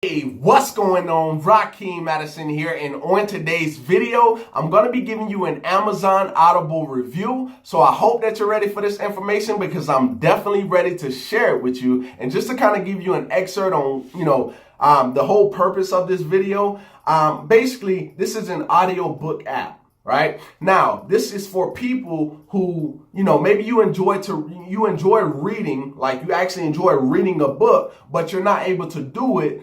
Hey, what's going on? Rakeem Addison here, and on today's video, I'm going to be giving you an Amazon Audible review. So I hope that you're ready for this information because I'm definitely ready to share it with you. And just to kind of give you an excerpt on, the whole purpose of this video, basically, this is an audiobook app. Right now, this is for people who, maybe you enjoy reading, like you actually enjoy reading a book, but you're not able to do it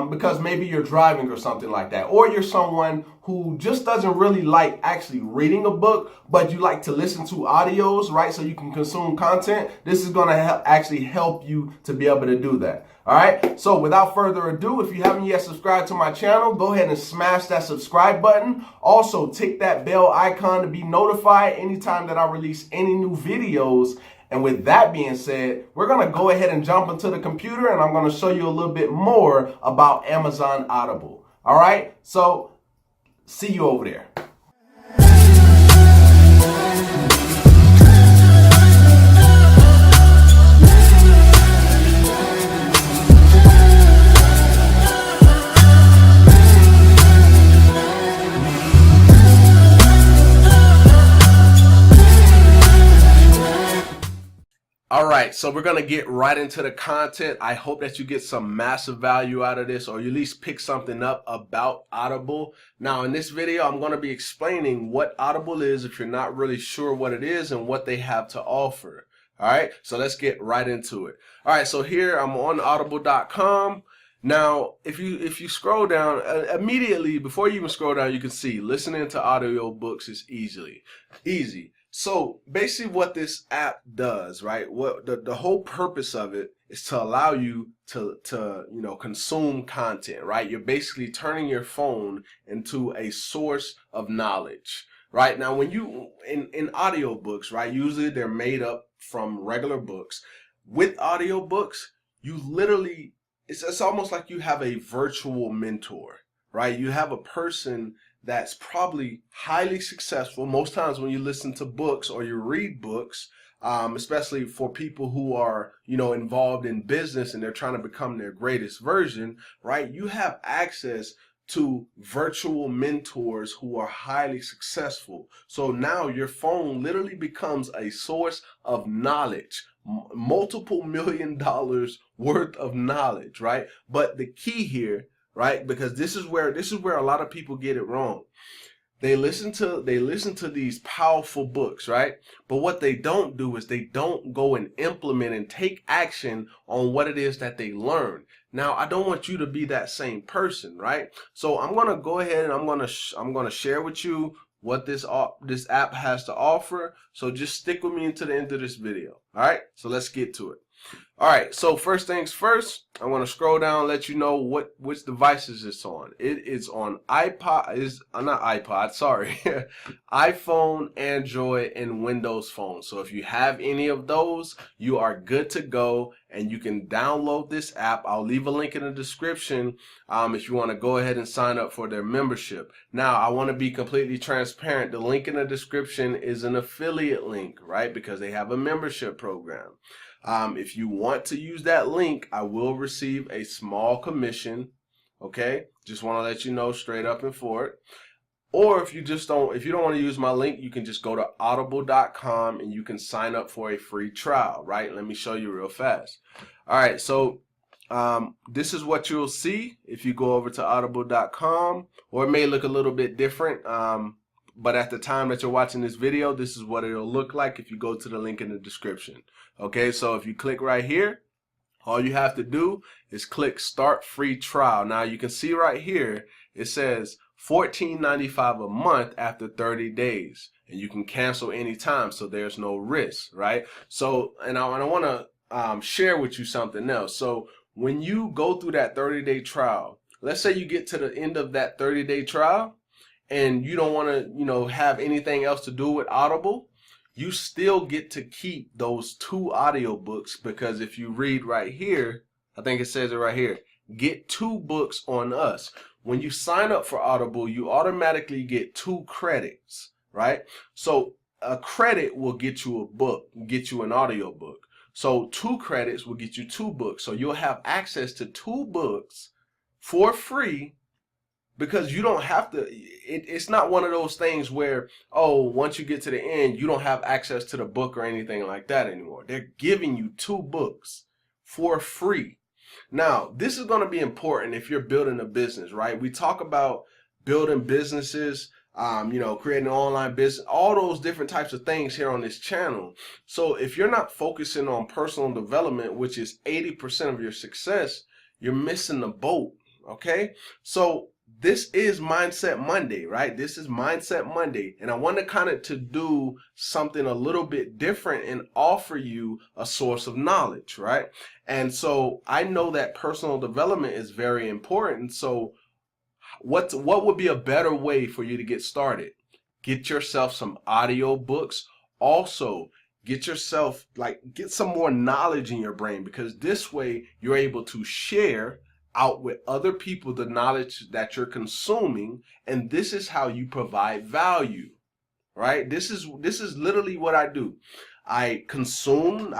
because maybe you're driving or something like that. Or you're someone who just doesn't really like actually reading a book, but you like to listen to audios, right? So you can consume content. This is going to actually help you to be able to do that. All right. So without further ado, if you haven't yet subscribed to my channel, go ahead and smash that subscribe button. Also, tick that bell icon to be notified anytime that I release any new videos. And with that being said, we're going to go ahead and jump into the computer and I'm going to show you a little bit more about Amazon Audible. All right. So see you over there. All right, so we're going to get right into the content. I hope that you get some massive value out of this, or you at least pick something up about Audible. Now, in this video, I'm going to be explaining what Audible is if you're not really sure what it is and what they have to offer. All right, so let's get right into it. All right, so here I'm on audible.com. Now, if you scroll down, immediately before you even scroll down, you can see listening to audiobooks is easy. So basically what this app does, right? What the whole purpose of it is to allow you to consume content, right? You're basically turning your phone into a source of knowledge, right? Now, when you in audiobooks, right? Usually they're made up from regular books. With audiobooks, you literally it's almost like you have a virtual mentor, right? You have a person that's probably highly successful. Most times when you listen to books or you read books, especially for people who are, involved in business and they're trying to become their greatest version, right? You have access to virtual mentors who are highly successful. So now your phone literally becomes a source of knowledge, multiple $1 million worth of knowledge, right? But the key here, right? Because this is where a lot of people get it wrong. They listen to these powerful books, right? But what they don't do is they don't go and implement and take action on what it is that they learn. Now, I don't want you to be that same person, right? So I'm going to go ahead and I'm going to share with you what this app has to offer. So just stick with me until the end of this video. All right? So let's get to it. All right, so first things first, I want to scroll down and let you know which devices it's on. It is on iPhone, Android, and Windows Phone. So if you have any of those, you are good to go and you can download this app. I'll leave a link in the description if you want to go ahead and sign up for their membership. Now, I want to be completely transparent. The link in the description is an affiliate link, right? Because they have a membership program. If you want to use that link, I will receive a small commission. Okay, just want to let you know straight up and forward. Or if you don't want to use my link, you can just go to audible.com and you can sign up for a free trial, right? Let me show you real fast. All right, so this is what you'll see if you go over to audible.com, or it may look a little bit different. But at the time that you're watching this video, this is what it'll look like if you go to the link in the description. Okay, so if you click right here, all you have to do is click Start Free Trial. Now you can see right here, it says $14.95 a month after 30 days. And you can cancel anytime, so there's no risk, right? So, and I want to share with you something else. So when you go through that 30-day trial, let's say you get to the end of that 30-day trial, and you don't want to, have anything else to do with Audible, you still get to keep those 2 audiobooks, because if you read right here, I think it says it right here, get 2 books on us. When you sign up for Audible, you automatically get 2 credits, right? So a credit will get you a book, get you an audiobook. So 2 credits will get you 2 books. So you'll have access to 2 books for free, because you don't have to, it's not one of those things where, oh, once you get to the end, you don't have access to the book or anything like that anymore. They're giving you 2 books for free. Now, this is going to be important if you're building a business, right? We talk about building businesses, creating an online business, all those different types of things here on this channel. So if you're not focusing on personal development, which is 80% of your success, you're missing the boat, okay? So this is Mindset Monday, right? This is Mindset Monday, and I want to kind of do something a little bit different and offer you a source of knowledge, right? And so I know that personal development is very important. So what would be a better way for you to get started? Get yourself some audiobooks. Also, get some more knowledge in your brain, because this way you're able to share out with other people the knowledge that you're consuming, and this is how you provide value, right? This is literally what I do. I consume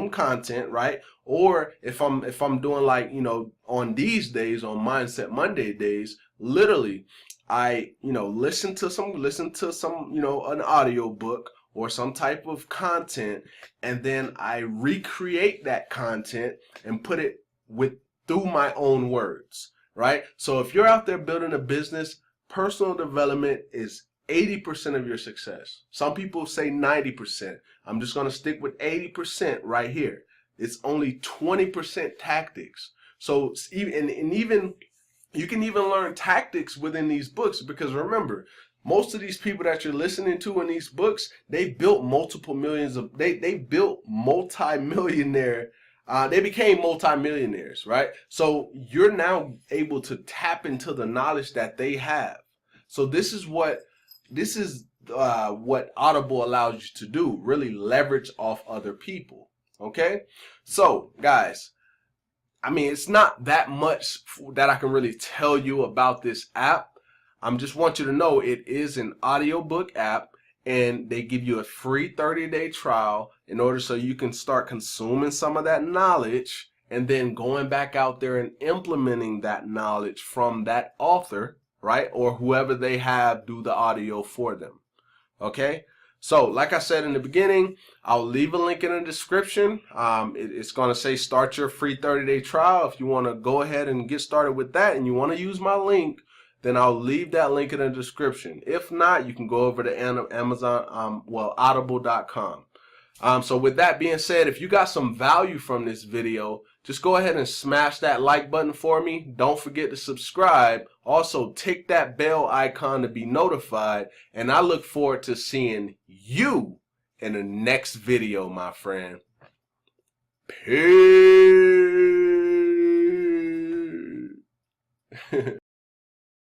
content, right? Or if I'm doing, like, on these days, on Mindset Monday days, literally I listen to some an audio book or some type of content, and then I recreate that content and put it through my own words, right? So if you're out there building a business, personal development is 80% of your success. Some people say 90%. I'm just going to stick with 80% right here. It's only 20% tactics. So even you can even learn tactics within these books, because remember, most of these people that you're listening to in these books, they built they built multi-millionaire. They became multimillionaires, right? So you're now able to tap into the knowledge that they have. So this is what Audible allows you to do, really leverage off other people, okay? So, guys, I mean, it's not that much that I can really tell you about this app. I just want you to know it is an audiobook app, and they give you a free 30-day trial in order so you can start consuming some of that knowledge and then going back out there and implementing that knowledge from that author, right? Or whoever they have do the audio for them. Okay? So, like I said in the beginning, I'll leave a link in the description. It's going to say start your free 30-day trial. If you want to go ahead and get started with that and you want to use my link, then I'll leave that link in the description. If not, you can go over to Amazon, audible.com. So with that being said, if you got some value from this video, just go ahead and smash that like button for me. Don't forget to subscribe. Also, tick that bell icon to be notified. And I look forward to seeing you in the next video, my friend. Peace.